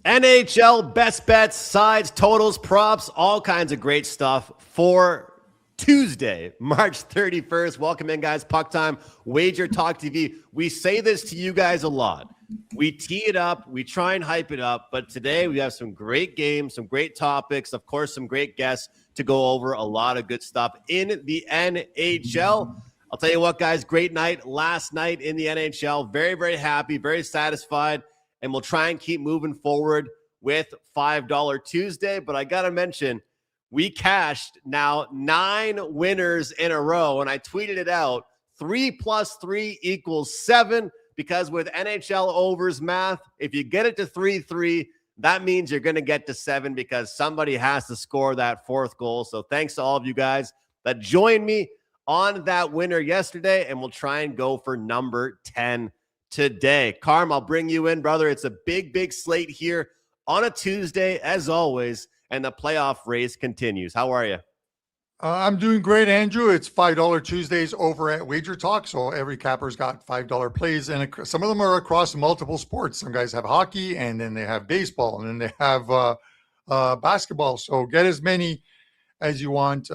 NHL best bets, sides, totals, props, all kinds of great stuff for Tuesday, March 31st. Welcome in, guys. PuckTime, WagerTalk TV. We say this to you guys a lot. We tee it up. We try and hype it up. But today we have some great games, some great topics, of course, some great guests to go over a lot of good stuff in the NHL. I'll tell you what, guys, great night last night in the NHL. Very, very happy, very satisfied. And we'll try and keep moving forward with $5 Tuesday. But I got to mention, we cashed now 9 winners in a row. And I tweeted it out, 3 + 3 = 7. Because with NHL overs math, if you get it to 3-3, that means you're going to get to 7 because somebody has to score that 4th goal. So thanks to all of you guys that joined me on that winner yesterday. And we'll try and go for number 10 today. Carm, I'll bring you in, brother. It's a big, big slate here on a Tuesday, as always, and the playoff race continues. How are you? I'm doing great, Andrew. It's $5 Tuesdays over at WagerTalk, so every capper's got $5 plays, and some of them are across multiple sports. Some guys have hockey, and then they have baseball, and then they have basketball. So get as many as you want.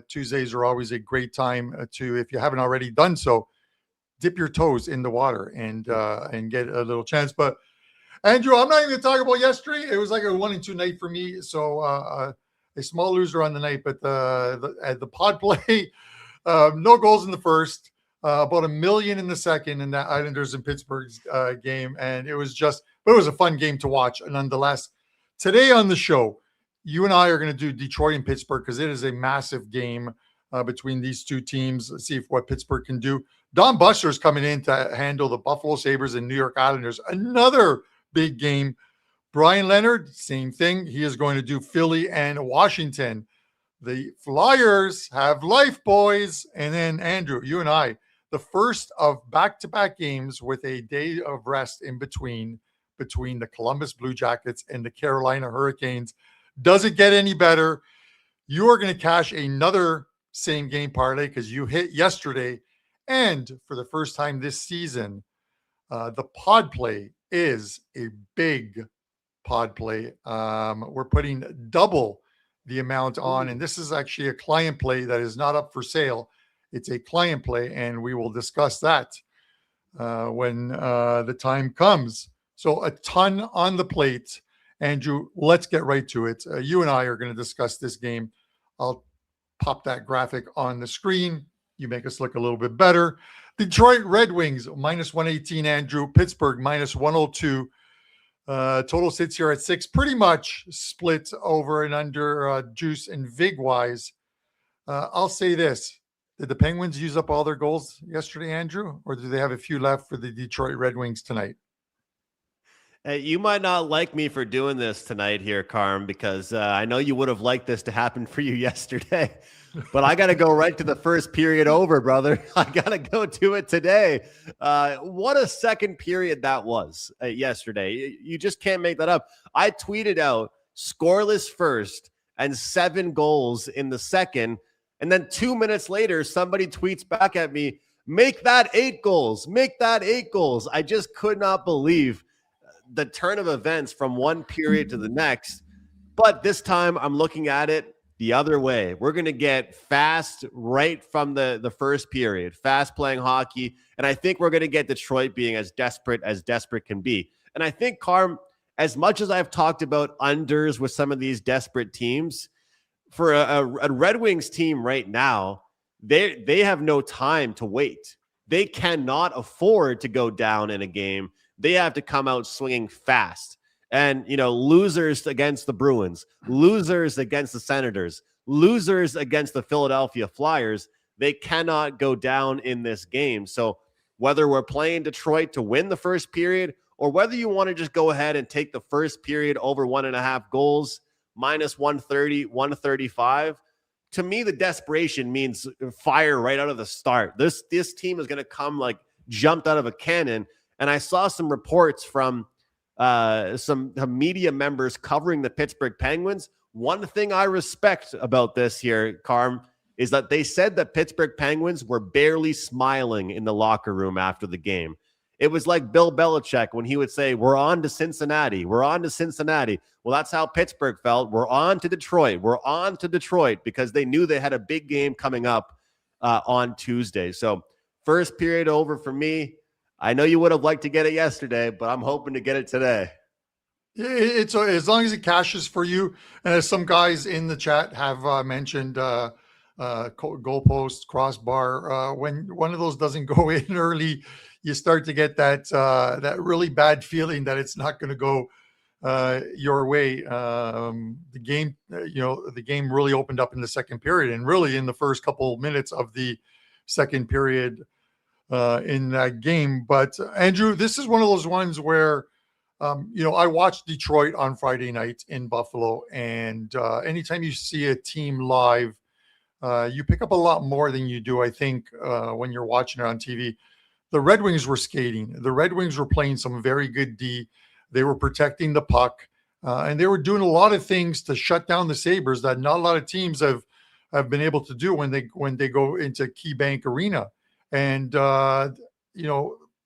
Tuesdays are always a great time to, if you haven't already done so, dip your toes in the water and get a little chance. But Andrew, I'm not even going to talk about yesterday. It was like a 1-2 night for me. So a small loser on the night, but the pod play, no goals in the first, about $1 million in the second in that Islanders and Pittsburgh's game. And it was a fun game to watch. And nonetheless, today on the show, you and I are going to do Detroit and Pittsburgh because it is a massive game between these two teams. Let's see what Pittsburgh can do. Don Buster's coming in to handle the Buffalo Sabres and New York Islanders. Another big game. Brian Leonard, same thing. He is going to do Philly and Washington. The Flyers have life, boys. And then, Andrew, you and I, the first of back-to-back games with a day of rest in between the Columbus Blue Jackets and the Carolina Hurricanes. Does it get any better? You are going to cash another same-game parlay because you hit yesterday. And for the first time this season, the pod play is a big pod play. We're putting double the amount on, and this is actually a client play that is not up for sale. It's a client play, and we will discuss that when the time comes. So a ton on the plate. Andrew, let's get right to it. You and I are going to discuss this game. I'll pop that graphic on the screen. You make us look a little bit better. Detroit Red Wings, -118, Andrew. Pittsburgh, -102. Total sits here at 6, pretty much split over and under juice and vig-wise. I'll say this. Did the Penguins use up all their goals yesterday, Andrew? Or do they have a few left for the Detroit Red Wings tonight? You might not like me for doing this tonight here, Carm, because I know you would have liked this to happen for you yesterday. But I got to go right to the first period over, brother. I got to go to it today. What a second period that was yesterday. You just can't make that up. I tweeted out scoreless first and 7 goals in the second. And then 2 minutes later, somebody tweets back at me, make that 8 goals. Make that 8 goals. I just could not believe the turn of events from one period to the next. But this time I'm looking at it the other way. We're going to get fast right from the first period, fast playing hockey. And I think we're going to get Detroit being as desperate can be. And I think, Carm, as much as I've talked about unders with some of these desperate teams, for a Red Wings team right now, they have no time to wait. They cannot afford to go down in a game. They have to come out swinging fast. And, losers against the Bruins, losers against the Senators, losers against the Philadelphia Flyers, they cannot go down in this game. So whether we're playing Detroit to win the first period or whether you want to just go ahead and take the first period over 1.5 goals, -130, 135, to me, the desperation means fire right out of the start. This team is going to come like jumped out of a cannon. And I saw some reports from some media members covering the Pittsburgh Penguins. One thing I respect about this here, Carm, is that they said that Pittsburgh Penguins were barely smiling in the locker room after the game. It was like Bill Belichick when he would say, we're on to Cincinnati. We're on to Cincinnati. Well, that's how Pittsburgh felt. We're on to Detroit. We're on to Detroit because they knew they had a big game coming up on Tuesday. So first period over for me. I know you would have liked to get it yesterday, but I'm hoping to get it today. It's as long as it cashes for you. And as some guys in the chat have mentioned, goalpost, crossbar. When one of those doesn't go in early, you start to get that really bad feeling that it's not going to go your way. The game, the game really opened up in the second period, and really in the first couple minutes of the second period in that game. But Andrew, this is one of those ones where I watched Detroit on Friday night in Buffalo, and anytime you see a team live, you pick up a lot more than you do, I think, when you're watching it on TV. The Red Wings were skating. The Red Wings were playing some very good D. They were protecting the puck, and they were doing a lot of things to shut down the Sabres that not a lot of teams have been able to do when they go into KeyBank Arena. And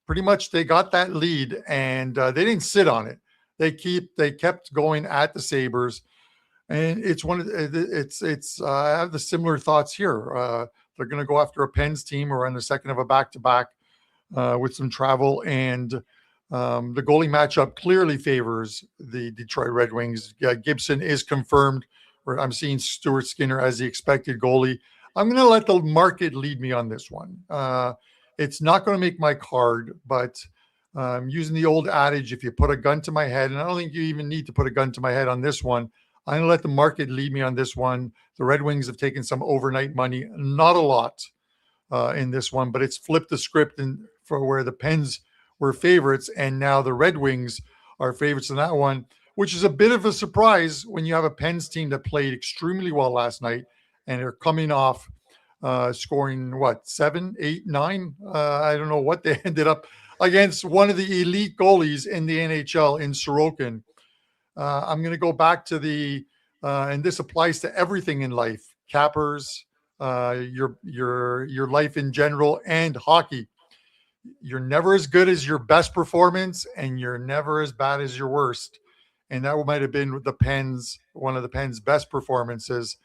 pretty much they got that lead, and they didn't sit on it. They kept going at the Sabres. And I have the similar thoughts here. They're going to go after a Pens team who are on the second of a back-to-back with some travel, and the goalie matchup clearly favors the Detroit Red Wings. Gibson is confirmed. I'm seeing Stuart Skinner as the expected goalie. I'm going to let the market lead me on this one. It's not going to make my card, but using the old adage, if you put a gun to my head, and I don't think you even need to put a gun to my head on this one, I'm going to let the market lead me on this one. The Red Wings have taken some overnight money, not a lot in this one, but it's flipped the script for where the Pens were favorites, and now the Red Wings are favorites in that one, which is a bit of a surprise when you have a Pens team that played extremely well last night, and they're coming off scoring, 7, 8, 9? I don't know what they ended up against one of the elite goalies in the NHL in Sorokin. I'm going to go back to and this applies to everything in life, cappers, your life in general, and hockey. You're never as good as your best performance, and you're never as bad as your worst. And that might have been one of the Pens' best performances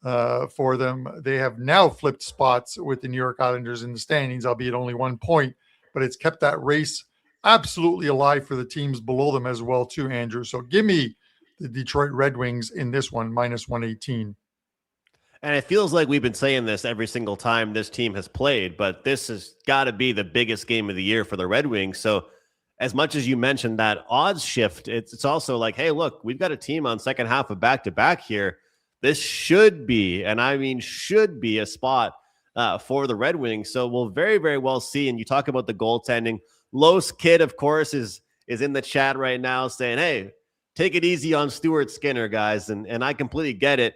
for them. They have now flipped spots with the New York Islanders in the standings, albeit only 1 point, but it's kept that race absolutely alive for the teams below them as well too, Andrew. So give me the Detroit Red Wings in this one, minus 118. And it feels like we've been saying this every single time this team has played, but this has got to be the biggest game of the year for the Red Wings. So as much as you mentioned that odds shift, it's also like, hey, look, we've got a team on second half of back-to-back here. This should be, and I mean should be, a spot for the Red Wings. So we'll very, very well see. And you talk about the goaltending. Los Kid, of course, is in the chat right now saying, hey, take it easy on Stuart Skinner, guys. And I completely get it.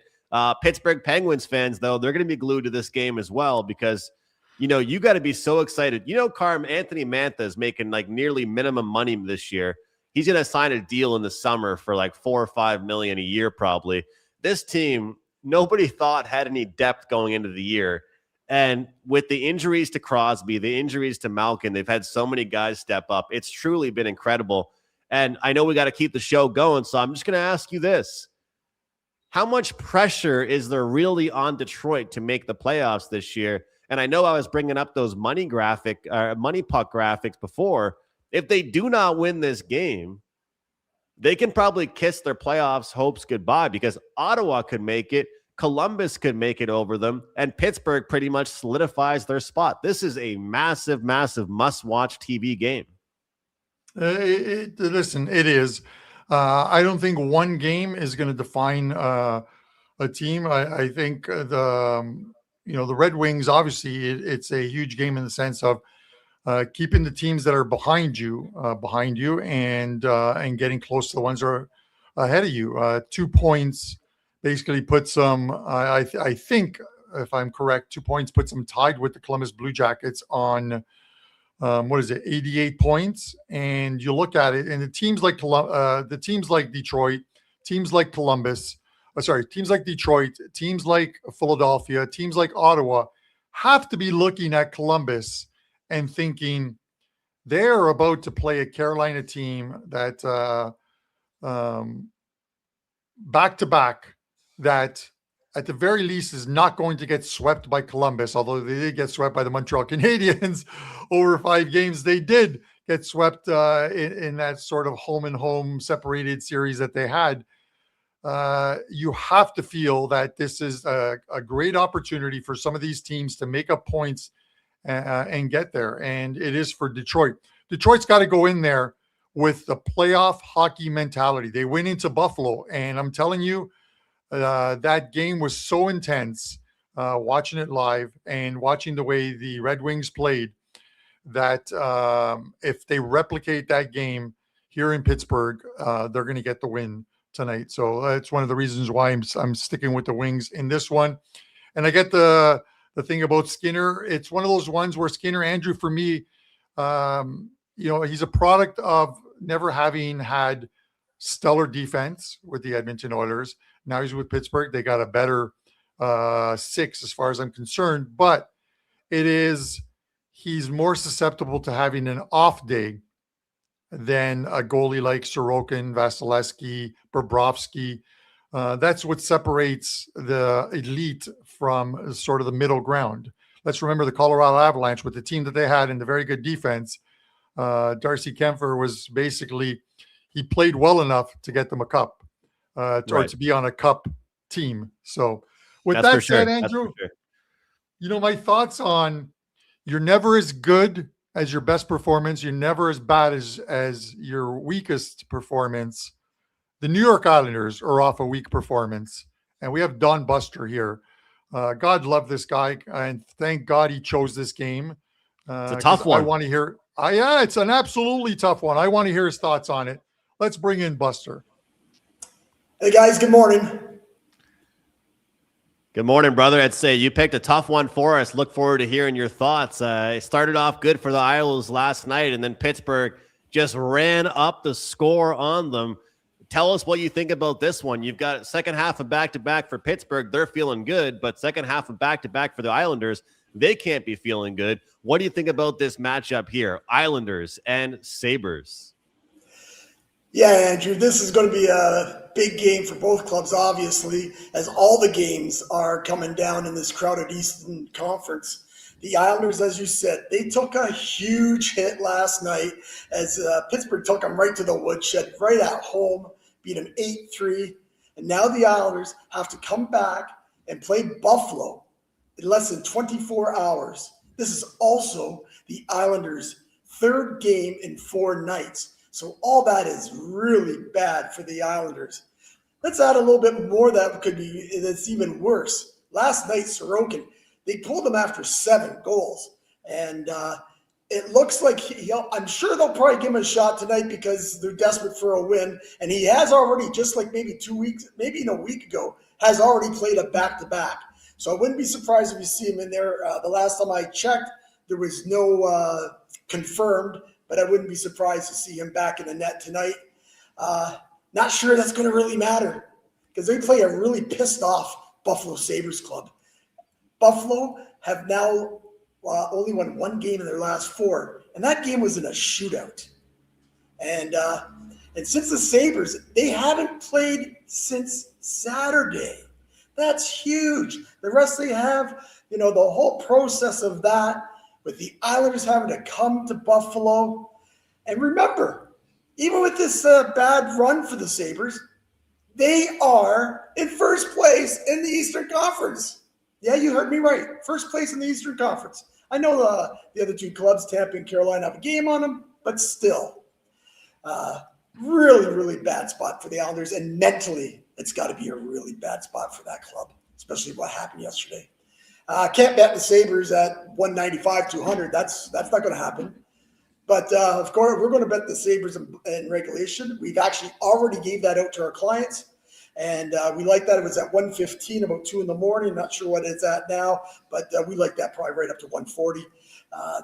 Pittsburgh Penguins fans, though, they're going to be glued to this game as well because, you got to be so excited. Carm, Anthony Mantha is making like nearly minimum money this year. He's going to sign a deal in the summer for like $4 or $5 million a year, probably. This team, nobody thought had any depth going into the year. And with the injuries to Crosby, the injuries to Malkin, they've had so many guys step up. It's truly been incredible. And I know we got to keep the show going, so I'm just going to ask you this. How much pressure is there really on Detroit to make the playoffs this year? And I know I was bringing up those money puck graphics before. If they do not win this game, they can probably kiss their playoffs hopes goodbye because Ottawa could make it, Columbus could make it over them, and Pittsburgh pretty much solidifies their spot. This is a massive, massive must-watch TV game. Listen, it is. I don't think one game is going to define a team. I think the Red Wings, obviously, it's a huge game in the sense of keeping the teams that are behind you, and getting close to the ones that are ahead of you. 2 points basically puts them, I think, if I'm correct, 2 points puts them tied with the Columbus Blue Jackets on 88 points. And you look at it, and the teams like Detroit, teams like Columbus, teams like Detroit, teams like Philadelphia, teams like Ottawa have to be looking at Columbus and thinking, They're about to play a Carolina team that back to back that at the very least is not going to get swept by Columbus, although they did get swept by the Montreal Canadiens over 5 games. They did get swept in that sort of home and home separated series that they had. You have to feel that this is a great opportunity for some of these teams to make up points and get there. And it is for Detroit. Detroit's got to go in there with the playoff hockey mentality. They went into Buffalo, and I'm telling you, that game was so intense, watching it live and watching the way the Red Wings played, that if they replicate that game here in Pittsburgh, they're going to get the win tonight. So that's one of the reasons why I'm sticking with the Wings in this one. And I get the thing about Skinner. It's one of those ones where Skinner, Andrew, for me, he's a product of never having had stellar defense with the Edmonton Oilers. Now he's with Pittsburgh. They got a better 6 as far as I'm concerned, but he's more susceptible to having an off day than a goalie like Sorokin, Vasilevsky, Bobrovsky. That's what separates the elite from sort of the middle ground. Let's remember the Colorado Avalanche with the team that they had and the very good defense. Darcy Kempfer was basically, he played well enough to get them a cup, or to be on a cup team. So with that said, Andrew, my thoughts on, you're never as good as your best performance. You're never as bad as your weakest performance. The New York Islanders are off a weak performance, and we have Don Buster here. God love this guy, and thank God he chose this game. It's a tough one. I want to hear. Yeah, it's an absolutely tough one. I want to hear his thoughts on it. Let's bring in Buster. Hey guys, good morning. Good morning, brother. I'd say you picked a tough one for us. Look forward to hearing your thoughts. It started off good for the Isles last night, and then Pittsburgh just ran up the score on them. Tell us what you think about this one. You've got second half of back-to-back for Pittsburgh. They're feeling good, but second half of back-to-back for the Islanders, they can't be feeling good. What do you think about this matchup here, Islanders and Sabres? Yeah, Andrew, this is going to be a big game for both clubs, obviously, as all the games are coming down in this crowded Eastern Conference. The Islanders, as you said, they took a huge hit last night as Pittsburgh took them right to the woodshed, right at home, beat them 8-3. And now the Islanders have to come back and play Buffalo in less than 24 hours. This is also the Islanders' third game in 4 nights. So all that is really bad for the Islanders. Let's add a little bit more that could be, that's even worse. Last night, Sorokin, they pulled him after 7 goals. And it looks like, I'm sure they'll probably give him a shot tonight because they're desperate for a win. And he has already, just like maybe 2 weeks, maybe in a week ago, has already played a back-to-back. So I wouldn't be surprised if you see him in there. The last time I checked, there was no confirmed, but I wouldn't be surprised to see him back in the net tonight. Not sure that's going to really matter because they play a really pissed off Buffalo Sabres club. Buffalo have now only won 1 game in their last 4, and that game was in a shootout. And since the Sabres, they haven't played since Saturday. That's huge. The rest they have, the whole process of that, with the Islanders having to come to Buffalo. And remember, even with this bad run for the Sabres, they are in first place in the Eastern Conference. Yeah, you heard me right. First place in the Eastern Conference. I know the other 2 clubs, Tampa and Carolina, have a game on them, but still, really, really bad spot for the Islanders. And mentally, it's got to be a really bad spot for that club, especially what happened yesterday. Can't bet the Sabres at 195-200. That's not going to happen. But, of course, we're going to bet the Sabres in regulation. We've actually already gave that out to our clients. And we like that. It was at 115, about 2 in the morning. Not sure what it's at now, but we like that probably right up to 140.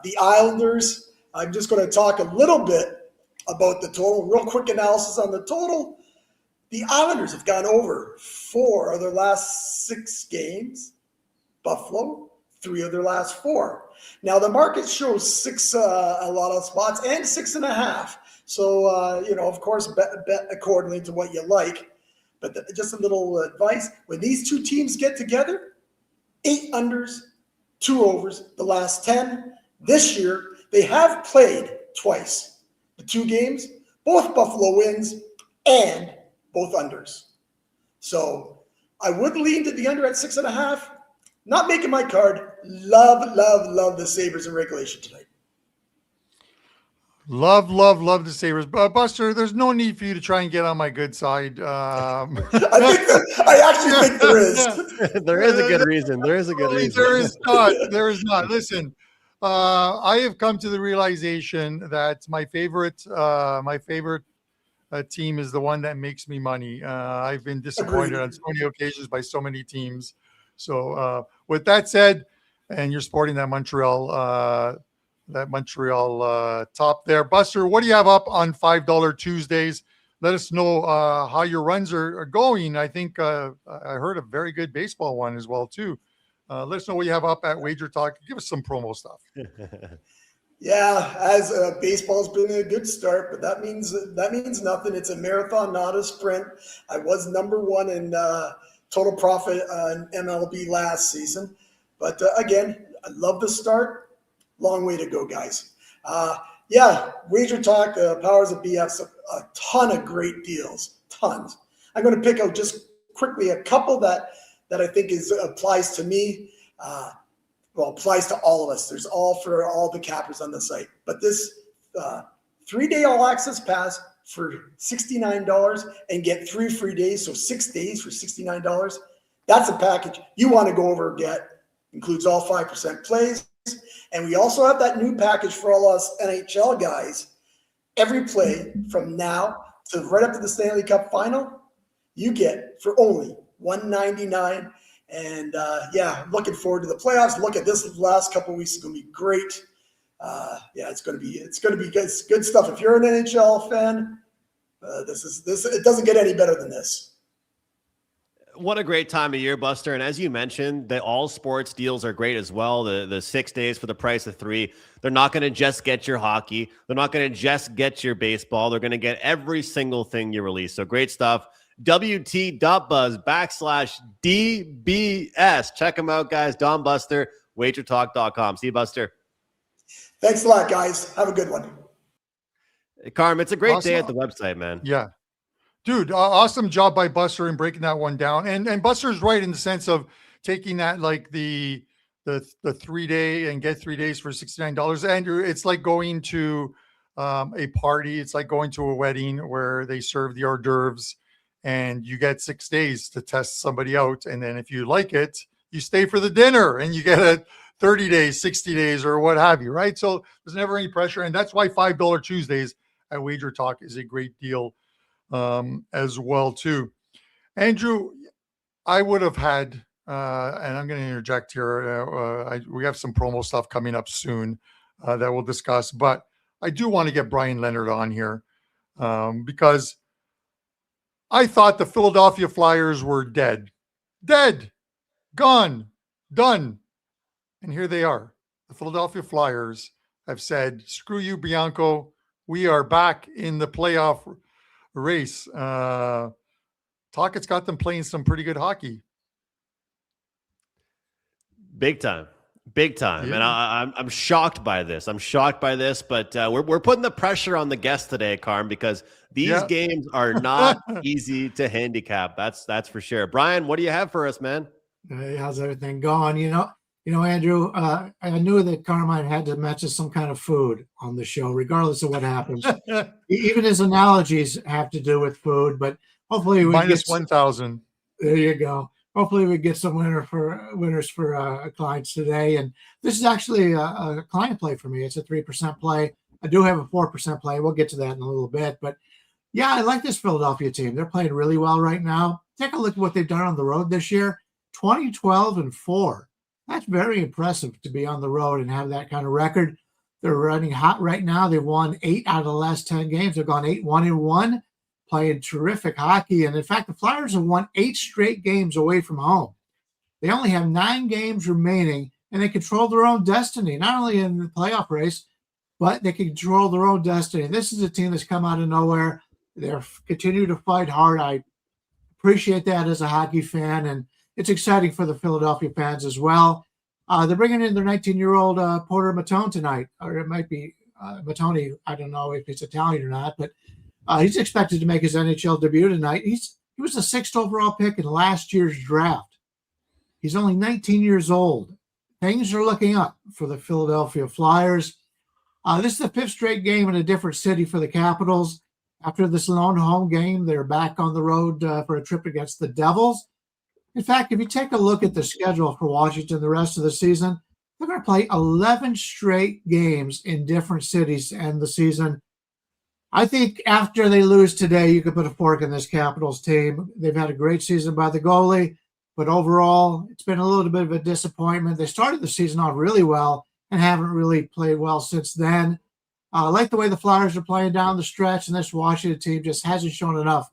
The Islanders, I'm just going to talk a little bit about the total. Real quick analysis on the total. The Islanders have gone over 4 of their last 6 games. Buffalo, 3 of their last 4. Now the market shows 6 a lot of spots and 6.5. So of course, bet accordingly to what you like. But just a little advice: when these two teams get together, 8 unders, 2 overs, the last 10. This year they have played twice. The 2 games, both Buffalo wins and both unders. So I would lean to the under at 6.5. Not making my card. Love the Sabres in regulation tonight. Love the Sabres. Buster, there's no need for you to try and get on my good side. I actually think there is. There is a good reason. There is a good reason. There is not. There is not. Listen, I have come to the realization that my favorite team is the one that makes me money. I've been disappointed on so many occasions by so many teams. So with that said, and you're sporting that Montreal top there. Buster, what do you have up on $5 Tuesdays? Let us know how your runs are going. I think I heard a very good baseball one as well too. Let us know what you have up at WagerTalk. Give us some promo stuff. Yeah, as baseball's been a good start, but that means nothing. It's a marathon, not a sprint. I was number 1 in total profit in MLB last season, but again, I love the start. Long way to go, guys. WagerTalk, powers of BS, a ton of great deals, tons. I'm going to pick out just quickly a couple that I think applies to me. Applies to all of us. There's for all the cappers on the site. But this 3-day all access pass for $69 and get 3 free days, so 6 days for $69. That's a package you want to go over and get. Includes all 5% plays. And we also have that new package for all us NHL guys. Every play from now to right up to the Stanley Cup final, you get for only $199. And looking forward to the playoffs. Look at this last couple of weeks; it's going to be great. It's going to be good stuff. If you're an NHL fan, this it doesn't get any better than this. What a great time of year, Buster. And as you mentioned, the all sports deals are great as well. The 6 days for the price of 3. They're not going to just get your hockey. They're not going to just get your baseball. They're going to get every single thing you release. So great stuff. WT.buzz/DBS. Check them out, guys. Don Buster, WagerTalk.com. See you, Buster. Thanks a lot, guys. Have a good one. Carm, it's a great day at the website, man. Yeah. Dude, awesome job by Buster in breaking that one down. And Buster's right in the sense of taking that like the 3-day and get 3 days for $69. Andrew, it's like going to a party. It's like going to a wedding where they serve the hors d'oeuvres and you get 6 days to test somebody out. And then if you like it, you stay for the dinner and you get a 30 days, 60 days, or what have you, right? So there's never any pressure. And that's why $5 Tuesdays at WagerTalk is a great deal as well too. Andrew, I would have had, and I'm going to interject here. We have some promo stuff coming up soon that we'll discuss, but I do want to get Brian Leonard on here because I thought the Philadelphia Flyers were dead, gone, done. And here they are. The Philadelphia Flyers have said, screw you, Bianco. We are back in the playoff race. Talkett's got them playing some pretty good hockey. Big time. Yeah. And I'm shocked by this. But we're putting the pressure on the guests today, Carm, because these games are not easy to handicap. That's for sure. Brian, what do you have for us, man? Hey, how's everything going? You know, Andrew, I knew that Carmine had to mention some kind of food on the show, regardless of what happens. Even his analogies have to do with food, but hopefully we minus 1,000. There you go. Hopefully we get some winners for clients today. And this is actually a client play for me. It's a 3% play. I do have a 4% play. We'll get to that in a little bit. But yeah, I like this Philadelphia team. They're playing really well right now. Take a look at what they've done on the road this year. 20-12-4. That's very impressive to be on the road and have that kind of record. They're running hot right now. They've won 8 out of the last 10 games. They've gone 8-1-1, playing terrific hockey. And in fact, the Flyers have won 8 straight games away from home. They only have 9 games remaining and they control their own destiny, not only in the playoff race, but they control their own destiny. This is a team that's come out of nowhere. They're continue to fight hard. I appreciate that as a hockey fan, and it's exciting for the Philadelphia fans as well. They're bringing in their 19-year-old Porter Matone tonight, or it might be Matone. I don't know if he's Italian or not, but he's expected to make his NHL debut tonight. He was the 6th overall pick in last year's draft. He's only 19 years old. Things are looking up for the Philadelphia Flyers. This is the 5th straight game in a different city for the Capitals. After this lone home game, they're back on the road for a trip against the Devils. In fact, if you take a look at the schedule for Washington the rest of the season, they're going to play 11 straight games in different cities to end the season. I think after they lose today, you could put a fork in this Capitals team. They've had a great season by the goalie, but overall, it's been a little bit of a disappointment. They started the season off really well and haven't really played well since then. I like the way the Flyers are playing down the stretch, and this Washington team just hasn't shown enough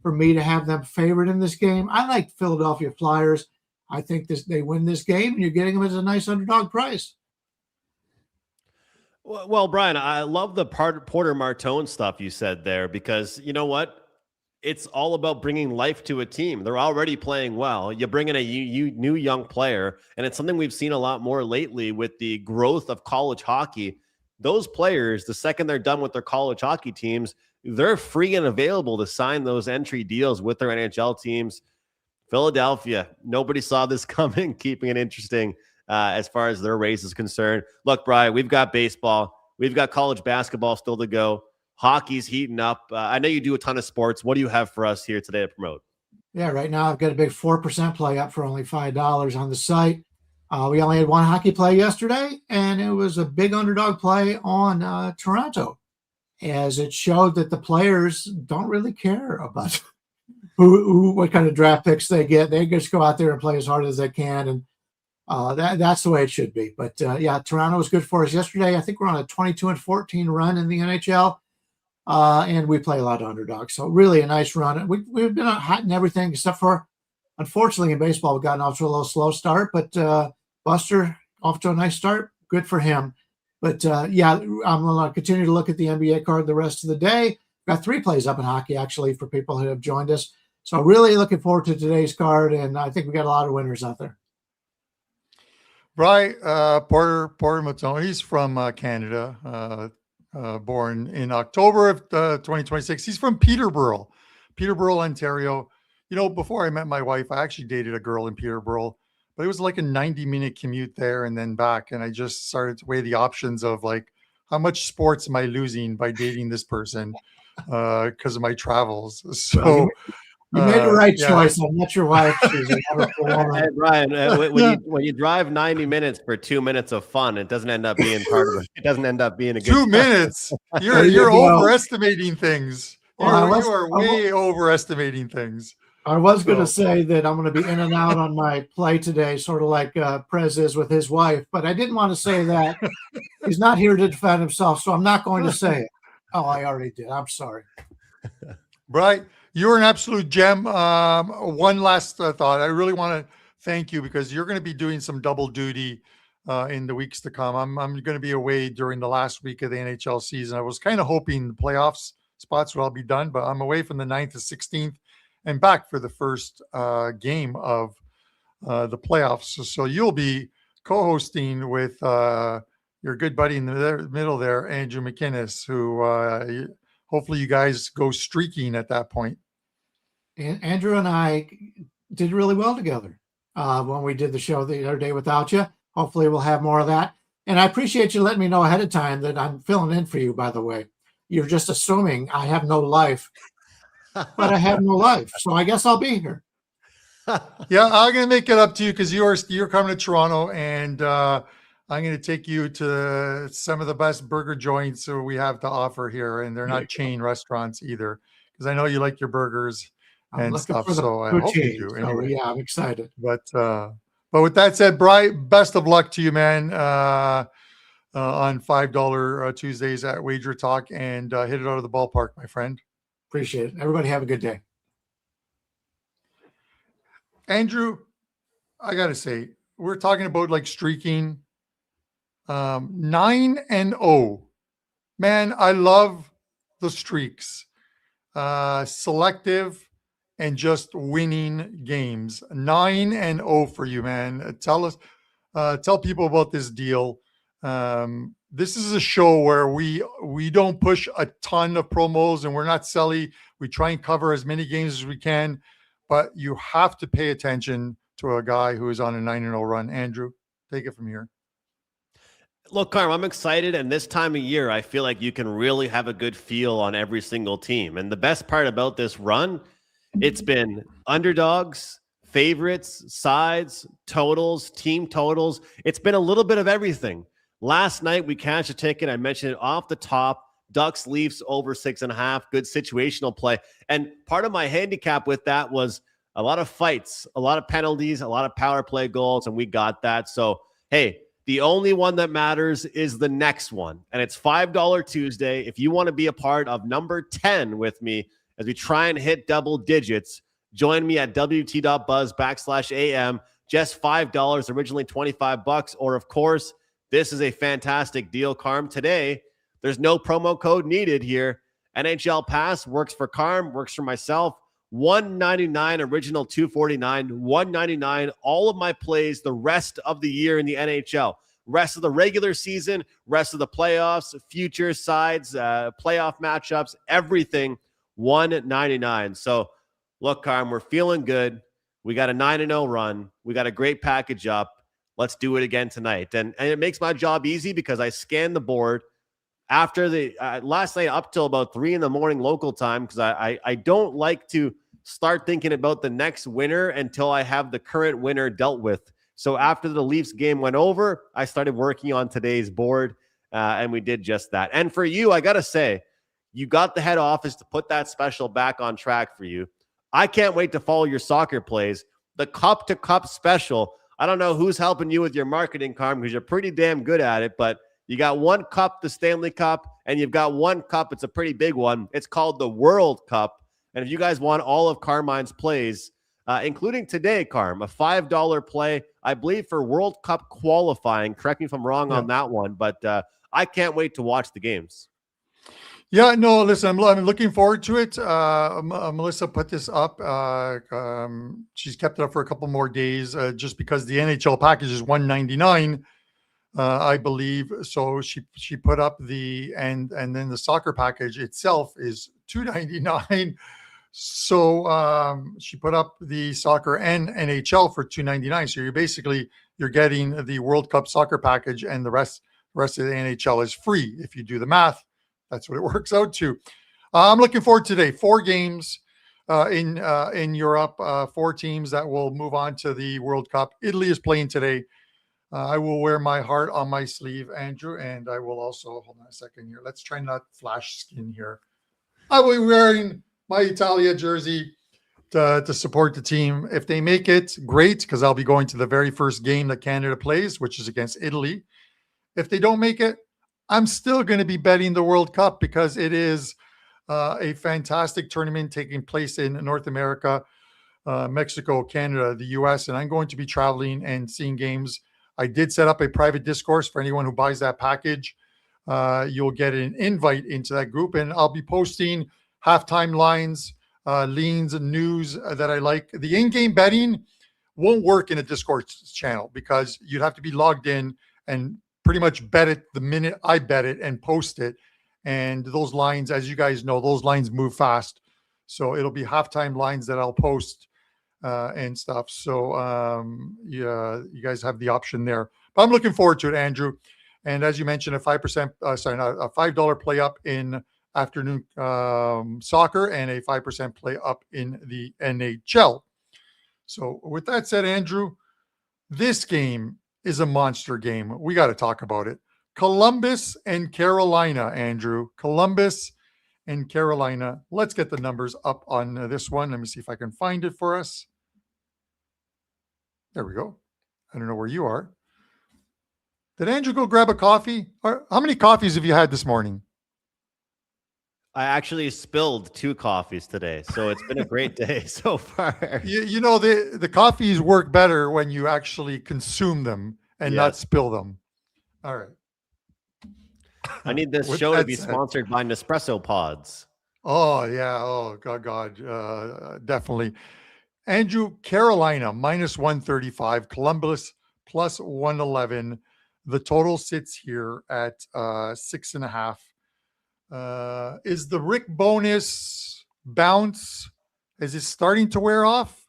for me to have them favored in this game. I like Philadelphia Flyers. I think they win this game, and you're getting them as a nice underdog price. Well, Brian, I love the Porter Martone stuff you said there, because you know what? It's all about bringing life to a team. They're already playing well. You bring in a new young player, and it's something we've seen a lot more lately with the growth of college hockey. Those players, the second they're done with their college hockey teams, they're free and available to sign those entry deals with their NHL teams. Philadelphia, nobody saw this coming, keeping it interesting as far as their race is concerned. Look, Brian, we've got baseball. We've got college basketball still to go. Hockey's heating up. I know you do a ton of sports. What do you have for us here today to promote? Yeah, right now I've got a big 4% play up for only $5 on the site. We only had one hockey play yesterday, and it was a big underdog play on Toronto, as it showed that the players don't really care about what kind of draft picks they get. They just go out there and play as hard as they can, and that's the way it should be. But yeah, Toronto was good for us yesterday. I think we're on a 22-14 run in the NHL, and we play a lot of underdogs. So really a nice run. We've been hot and everything, except for, unfortunately, in baseball, we've gotten off to a little slow start, but Buster off to a nice start. Good for him. But yeah, I'm going to continue to look at the NBA card the rest of the day. Got 3 plays up in hockey, actually, for people who have joined us. So really looking forward to today's card, and I think we got a lot of winners out there. Brian, Porter Matone, he's from Canada, born in October of 2026. He's from Peterborough, Ontario. You know, before I met my wife, I actually dated a girl in Peterborough, but it was like a 90-minute commute there and then back. And I just started to weigh the options of like, how much sports am I losing by dating this person because of my travels? So you made the right choice. I'm not your wife. She's a wonderful woman. Hey, Brian, when you drive 90 minutes for 2 minutes of fun, it doesn't end up being part of it. It doesn't end up being a good 2 minutes. You're overestimating things. You are way overestimating things. I was going to say that I'm going to be in and out on my play today, sort of like Prez is with his wife, but I didn't want to say that. He's not here to defend himself, so I'm not going to say it. Oh, I already did. I'm sorry. Brian, you're an absolute gem. One last thought. I really want to thank you because you're going to be doing some double duty in the weeks to come. I'm going to be away during the last week of the NHL season. I was kind of hoping the playoffs spots would all be done, but I'm away from the 9th to 16th and back for the first game of the playoffs. So you'll be co-hosting with your good buddy in the middle there, Andrew McInnis, who hopefully you guys go streaking at that point. And Andrew and I did really well together when we did the show the other day without you. Hopefully we'll have more of that. And I appreciate you letting me know ahead of time that I'm filling in for you, by the way. You're just assuming I have no life, but I have no life. So I guess I'll be here. Yeah, I'm going to make it up to you because you're coming to Toronto, and I'm going to take you to some of the best burger joints we have to offer here. And they're not chain restaurants either, because I know you like your burgers and stuff. So I hope you do. Anyway. Yeah, I'm excited. But with that said, Brian, best of luck to you, man, on $5 Tuesdays at WagerTalk, and hit it out of the ballpark, my friend. Appreciate it. Everybody have a good day. Andrew, I got to say, we're talking about like streaking. 9-0. Man, I love the streaks. Selective and just winning games. 9-0 for you, man. Tell people about this deal. This is a show where we don't push a ton of promos and we're not silly. We try and cover as many games as we can, but you have to pay attention to a guy who is on a 9-0 run. Andrew, take it from here. Look, Carm, I'm excited, and this time of year, I feel like you can really have a good feel on every single team. And the best part about this run, it's been underdogs, favorites, sides, totals, team totals. It's been a little bit of everything. Last night, we cashed a ticket. I mentioned it off the top. Ducks, Leafs over 6.5. Good situational play. And part of my handicap with that was a lot of fights, a lot of penalties, a lot of power play goals, and we got that. So, hey, the only one that matters is the next one, and it's $5 Tuesday. If you want to be a part of number 10 with me as we try and hit double digits, join me at wt.buzz/AM. Just $5, originally $25. Or, of course, this is a fantastic deal, Carm. Today, there's no promo code needed here. NHL Pass works for Carm, works for myself. $199 original, $249, $199 all of my plays the rest of the year in the NHL, rest of the regular season, rest of the playoffs, future sides, playoff matchups, everything $199. So look, Carm, we're feeling good. We got a 9-0 run. We got a great package up. Let's do it again tonight. And it makes my job easy because I scan the board after the last night up till about 3 a.m. local time, because I don't like to start thinking about the next winner until I have the current winner dealt with. So after the Leafs game went over, I started working on today's board, and we did just that. And for you, I got to say, you got the head office to put that special back on track for you. I can't wait to follow your soccer plays. The cup to cup special. I don't know who's helping you with your marketing, Carm, because you're pretty damn good at it, but you got one cup, the Stanley Cup, and you've got one cup. It's a pretty big one. It's called the World Cup. And if you guys want all of Carmine's plays, including today, Carm, a $5 play, I believe, for World Cup qualifying. Correct me if I'm wrong on that one, but I can't wait to watch the games. Yeah, no, listen, I'm looking forward to it. Melissa put this up. She's kept it up for a couple more days just because the NHL package is $199. I believe. So she put up and then the soccer package itself is $299. So she put up the soccer and NHL for $299. So you're getting the World Cup soccer package, and the rest of the NHL is free. If you do the math, that's what it works out to. I'm looking forward to today. 4 games in Europe, 4 teams that will move on to the World Cup. Italy is playing today. I will wear my heart on my sleeve, Andrew, and I will also, hold on a second here. Let's try not flash skin here. I will be wearing my Italia jersey to support the team. If they make it, great, because I'll be going to the very first game that Canada plays, which is against Italy. If they don't make it, I'm still going to be betting the World Cup because it is a fantastic tournament taking place in North America, Mexico, Canada, the U.S., and I'm going to be traveling and seeing games. I did set up a private discourse for anyone who buys that package. You'll get an invite into that group, and I'll be posting halftime lines, leans, and news that I like. The in-game betting won't work in a Discord channel because you'd have to be logged in and pretty much bet it the minute I bet it and post it. And those lines, as you guys know, those lines move fast. So it'll be halftime lines that I'll post and stuff. So yeah, you guys have the option there. But I'm looking forward to it, Andrew. And as you mentioned, a $5 play up in afternoon soccer and a 5% play up in the NHL. So with that said, Andrew, this game is a monster game. We got to talk about it. Columbus and Carolina, Andrew. Columbus and Carolina. Let's get the numbers up on this one. Let me see if I can find it for us. There we go. I don't know where you are. Did Andrew go grab a coffee? Or how many coffees have you had this morning? I actually spilled 2 coffees today, so it's been a great day so far. You know, the coffees work better when you actually consume them and not Yes. spill them. All right. I need this With show to that be said, sponsored by Nespresso Pods. oh yeah, oh God, definitely. Andrew, Carolina -135, Columbus +111. The total sits here at 6.5. Is the Rick bonus bounce? Is it starting to wear off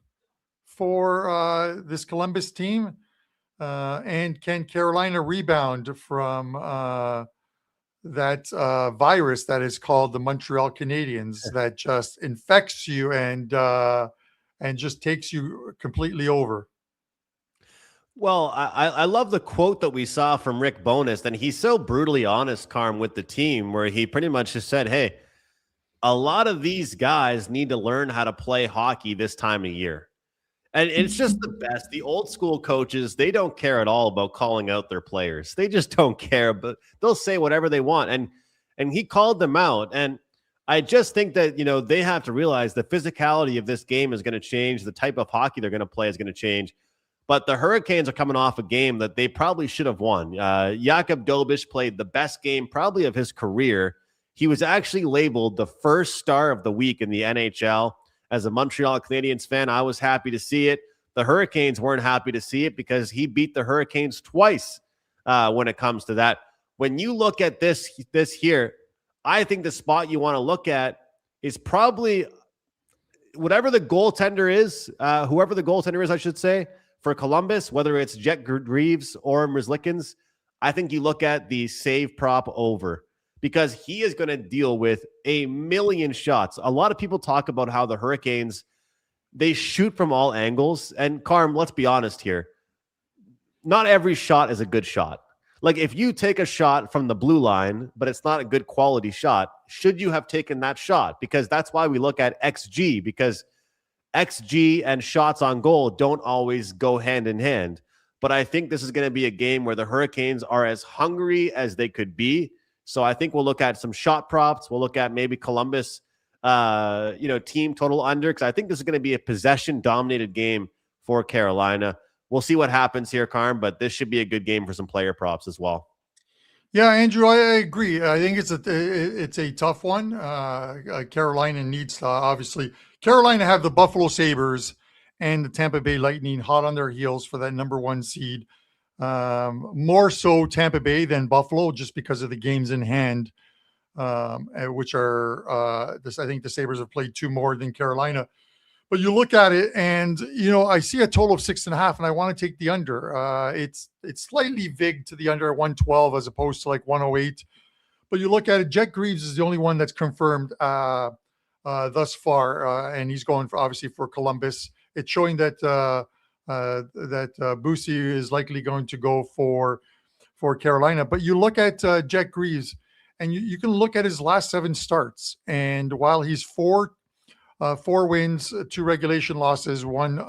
for this Columbus team? And can Carolina rebound from that virus that is called the Montreal Canadiens that just infects you and just takes you completely over? Well, I love the quote that we saw from Rick Bowness, and he's so brutally honest, Carm, with the team, where he pretty much just said, hey, a lot of these guys need to learn how to play hockey this time of year. And it's just the best. The old school coaches, they don't care at all about calling out their players. They just don't care, but they'll say whatever they want. And he called them out. And I just think that, they have to realize the physicality of this game is going to change. The type of hockey they're going to play is going to change. But the Hurricanes are coming off a game that they probably should have won. Jakub Dobeš played the best game probably of his career. He was actually labeled the first star of the week in the NHL. As a Montreal Canadiens fan, I was happy to see it. The Hurricanes weren't happy to see it because he beat the Hurricanes twice when it comes to that. When you look at this here, I think the spot you want to look at is probably whatever the goaltender is, whoever the goaltender is, I should say, for Columbus, whether it's Jet Greaves or Merzlikins. I think you look at the save prop over, because he is going to deal with a million shots. A lot of people talk about how the Hurricanes, they shoot from all angles. And Carm, let's be honest here. Not every shot is a good shot. Like if you take a shot from the blue line, but it's not a good quality shot, should you have taken that shot? Because that's why we look at XG, because XG and shots on goal don't always go hand in hand. But I think this is going to be a game where the Hurricanes are as hungry as they could be. So I think we'll look at some shot props. We'll look at maybe Columbus, team total under, because I think this is going to be a possession-dominated game for Carolina. We'll see what happens here, Carm, but this should be a good game for some player props as well. Yeah, Andrew, I agree. I think it's a tough one. Carolina needs to, obviously. Carolina have the Buffalo Sabres and the Tampa Bay Lightning hot on their heels for that number 1 seed. More so Tampa Bay than Buffalo, just because of the games in hand, which are I think the Sabres have played 2 more than Carolina. But you look at it, and I see a total of 6.5, and I want to take the under. It's slightly vig to the under at 112 as opposed to like 108. But you look at it, Jet Greaves is the only one that's confirmed thus far, and he's going obviously for Columbus. It's showing that Bussi is likely going to go for Carolina. But you look at Jet Greaves, and you can look at his last 7 starts. And while he's 4 wins, 2 regulation losses, 1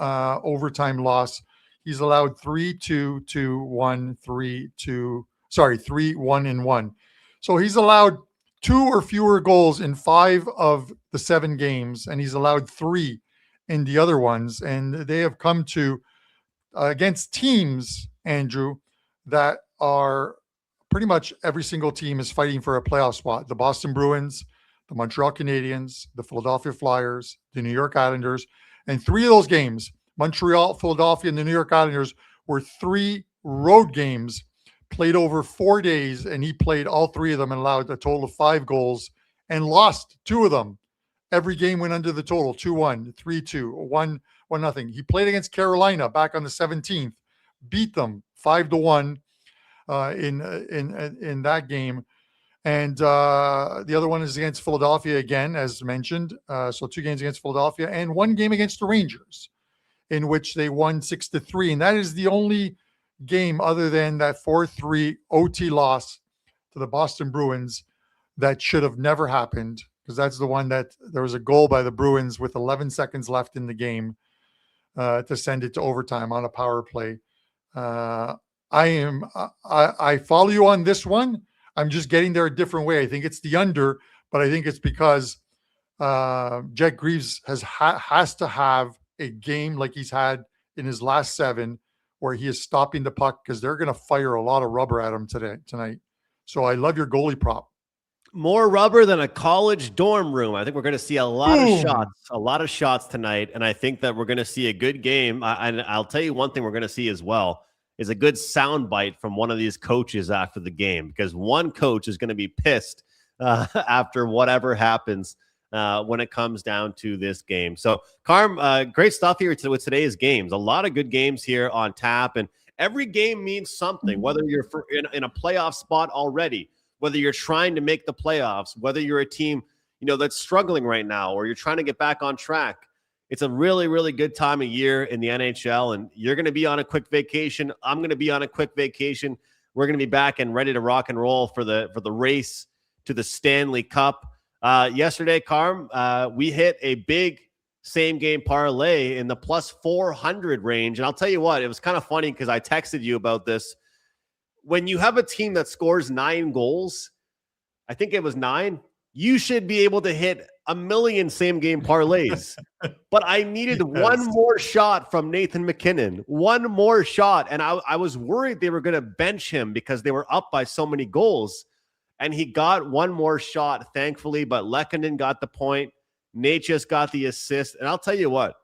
overtime loss, he's allowed 3-2-2-1, 3-1-1. So he's allowed 2 or fewer goals in 5 of the 7 games, and he's allowed 3 in the other ones. And they have come to against teams, Andrew, that are pretty much every single team is fighting for a playoff spot. The Boston Bruins, the Montreal Canadiens, the Philadelphia Flyers, the New York Islanders. And 3 of those games, Montreal, Philadelphia, and the New York Islanders, were 3 road games played over 4 days, and he played all 3 of them and allowed a total of 5 goals and lost 2 of them. Every game went under the total, 2-1, 3-2, 1-0. He played against Carolina back on the 17th, beat them 5-1 in that game. And the other one is against Philadelphia again, as mentioned. So 2 games against Philadelphia and 1 game against the Rangers, in which they won 6-3. And that is the only game other than that 4-3 OT loss to the Boston Bruins that should have never happened, because that's the one that there was a goal by the Bruins with 11 seconds left in the game to send it to overtime on a power play. I follow you on this one. I'm just getting there a different way. I think it's the under, but I think it's because Jack Greaves has to have a game like he's had in his last 7 where he is stopping the puck, because they're going to fire a lot of rubber at him tonight. So I love your goalie prop. More rubber than a college dorm room. I think we're going to see a lot of shots tonight. And I think that we're going to see a good game. And I'll tell you one thing we're going to see as well is a good soundbite from one of these coaches after the game, because one coach is going to be pissed after whatever happens when it comes down to this game. So, Carm, great stuff here with today's games. A lot of good games here on tap, and every game means something, whether you're in a playoff spot already, whether you're trying to make the playoffs, whether you're a team, that's struggling right now, or you're trying to get back on track. It's a really, really good time of year in the NHL, and you're going to be on a quick vacation. I'm going to be on a quick vacation. We're going to be back and ready to rock and roll for the race to the Stanley Cup. Yesterday, Carm, we hit a big same game parlay in the plus 400 range. And I'll tell you what, it was kind of funny because I texted you about this. When you have a team that scores 9 goals, I think it was 9, you should be able to hit 1 million same game parlays. But I needed one more shot from Nathan McKinnon, one more shot. And I was worried they were going to bench him because they were up by so many goals. And he got one more shot, thankfully, but Lehkonen got the point. Natchez got the assist. And I'll tell you what,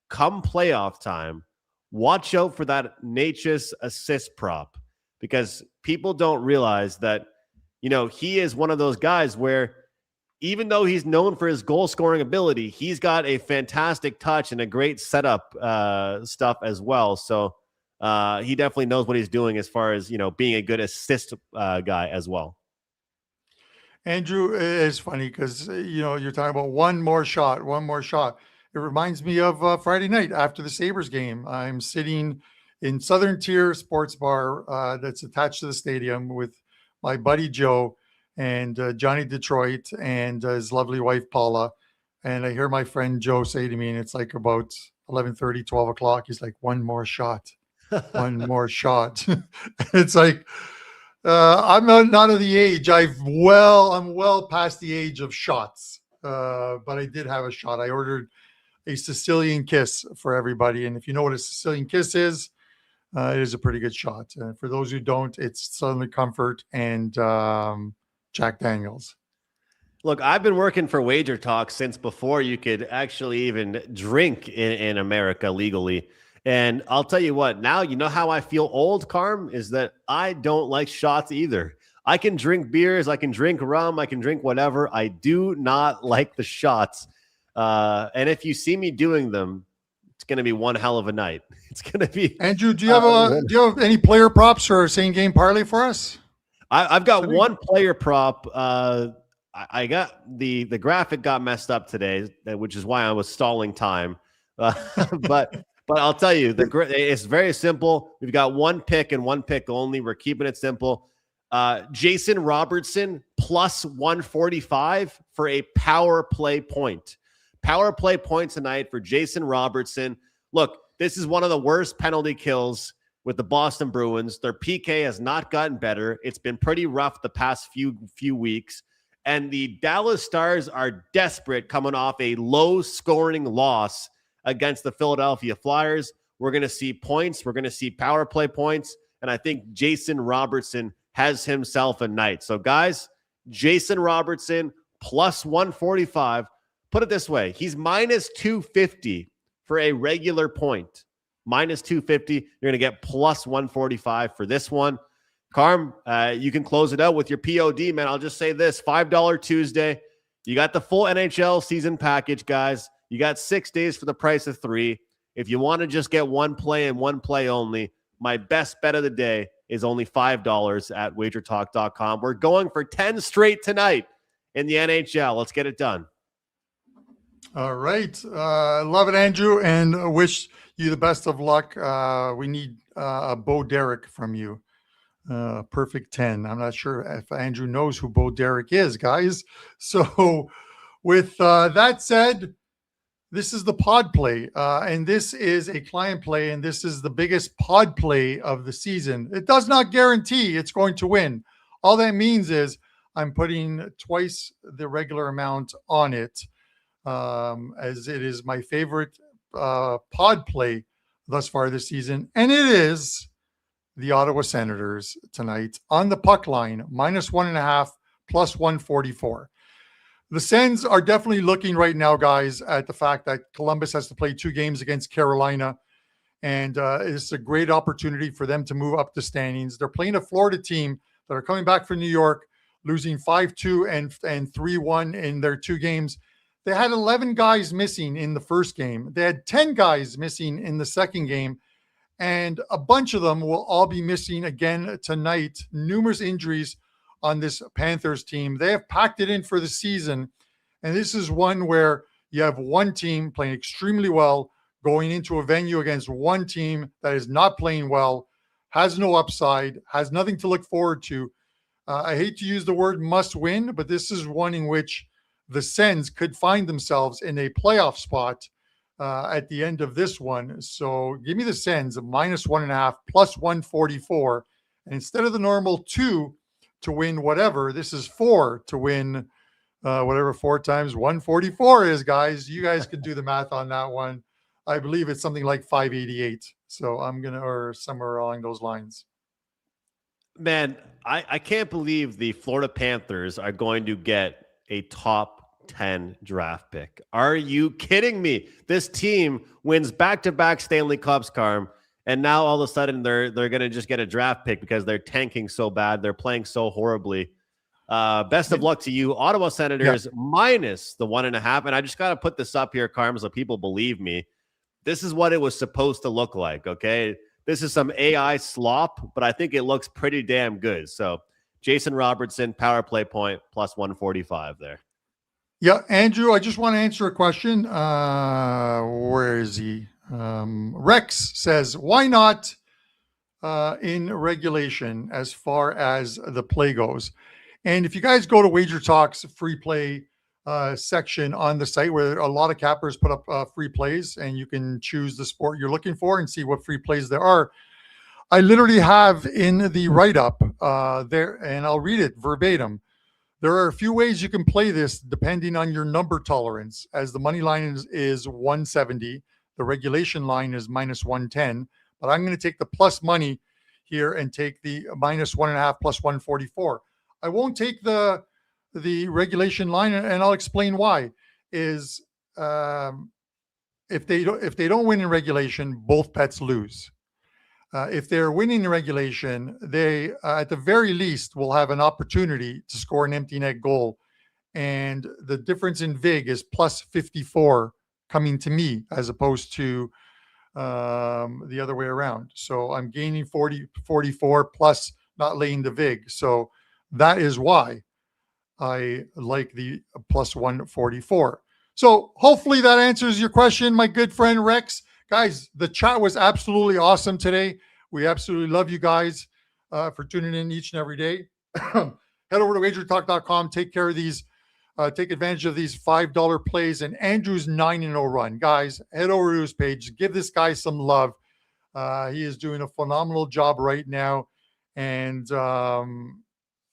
come playoff time, watch out for that Natchez assist prop, because people don't realize that, he is one of those guys where even though he's known for his goal scoring ability, he's got a fantastic touch and a great setup stuff as well. So he definitely knows what he's doing as far as, being a good assist guy as well. Andrew, it's funny because, you're talking about one more shot. It reminds me of Friday night after the Sabres game. I'm sitting in Southern Tier Sports Bar that's attached to the stadium with my buddy Joe and Johnny Detroit and his lovely wife Paula. And I hear my friend Joe say to me, and it's like about 11:30, 12 o'clock. He's like, one more shot. It's like, I'm not of the age. I'm well past the age of shots. But I did have a shot. I ordered a Sicilian kiss for everybody. And if you know what a Sicilian kiss is, it is a pretty good shot. For those who don't, it's Southern Comfort and Jack Daniels. Look, I've been working for WagerTalk since before you could actually even drink in America legally. And I'll tell you what, now you know how I feel old, Carm, is that I don't like shots either. I can drink beers, I can drink rum, I can drink whatever. I do not like the shots. And if you see me doing them, it's going to be one hell of a night. It's going to be. Andrew, do you have any player props or same game parlay for us? I've got one player prop. I got the graphic got messed up today, which is why I was stalling time. But I'll tell you, it's very simple. We've got one pick and one pick only. We're keeping it simple. Jason Robertson plus 145 for a power play point. Power play point tonight for Jason Robertson. Look, this is one of the worst penalty kills with the Boston Bruins. Their PK has not gotten better. It's been pretty rough the past few weeks. And the Dallas Stars are desperate coming off a low-scoring loss against the Philadelphia Flyers. We're going to see points. We're going to see power play points. And I think Jason Robertson has himself a night. So, guys, Jason Robertson plus 145. Put it this way. He's minus 250 for a regular point. Minus 250. You're going to get plus 145 for this one. Carm, you can close it out with your POD, man. I'll just say this. $5 Tuesday. You got the full NHL season package, guys. You got 6 days for the price of 3. If you want to just get one play and one play only, my best bet of the day is only $5 at wagertalk.com. We're going for 10 straight tonight in the NHL. Let's get it done. All right. Love it, Andrew, and wish you the best of luck. We need a Bo Derek from you. Perfect 10. I'm not sure if Andrew knows who Bo Derek is, guys. So with that said, this is the pod play, and this is a client play, and this is the biggest pod play of the season. It does not guarantee it's going to win. All that means is I'm putting twice the regular amount on it, as it is my favorite pod play thus far this season. And it is the Ottawa Senators tonight on the puck line, -1.5, +144. The Sens are definitely looking right now, guys, at the fact that Columbus has to play 2 games against Carolina. And it's a great opportunity for them to move up the standings. They're playing a Florida team that are coming back from New York, losing 5-2 and 3-1 in their 2 games. They had 11 guys missing in the first game. They had 10 guys missing in the second game. And a bunch of them will all be missing again tonight. Numerous injuries on this Panthers team. They have packed it in for the season. And this is one where you have one team playing extremely well, going into a venue against one team that is not playing well, has no upside, has nothing to look forward to. I hate to use the word must win, but this is one in which the Sens could find themselves in a playoff spot at the end of this one. So give me the Sens -1.5, +144. And instead of the normal 2 to win whatever, this is 4 to win whatever 4 times 144 is, guys. You guys can do the math on that one. I believe it's something like 588. So I'm going to, or somewhere along those lines. Man, I can't believe the Florida Panthers are going to get a top 10 draft pick. Are you kidding me? This team wins back-to-back Stanley Cups, Carm, and now all of a sudden they're going to just get a draft pick because they're tanking so bad. They're playing so horribly. Best of luck to you. Ottawa Senators minus the 1.5. And I just got to put this up here, Carm, so people believe me. This is what it was supposed to look like, okay? This is some AI slop, but I think it looks pretty damn good. So Jason Robertson, power play point, +145 there. Yeah, Andrew, I just want to answer a question. Where is he? Rex says, why not in regulation as far as the play goes? And if you guys go to WagerTalk's free play section on the site, where a lot of cappers put up free plays, and you can choose the sport you're looking for and see what free plays there are. I literally have in the write-up there, and I'll read it verbatim. There are a few ways you can play this depending on your number tolerance, as the money line is 170. The regulation line is -110, but I'm going to take the plus money here and take the -1.5 +144. I won't take the regulation line, and I'll explain why. Is if they don't win in regulation, both bets lose. If they're winning in regulation, they at the very least will have an opportunity to score an empty net goal, and the difference in VIG is +54 coming to me as opposed to the other way around. So I'm gaining 44 plus not laying the VIG. So that is why I like the +144. So hopefully that answers your question, my good friend Rex. Guys, the chat was absolutely awesome today. We absolutely love you guys for tuning in each and every day. Head over to WagerTalk.com. Take care of these. Take advantage of these $5 plays and Andrew's 9-0 run. Guys, head over to his page. Give this guy some love. He is doing a phenomenal job right now. And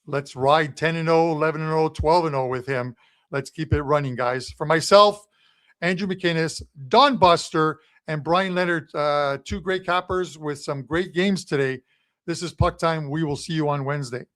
let's ride 10-0, 11-0, 12-0 with him. Let's keep it running, guys. For myself, Andrew McInnis, Don Buster, and Brian Leonard, 2 great cappers with some great games today. This is Puck Time. We will see you on Wednesday.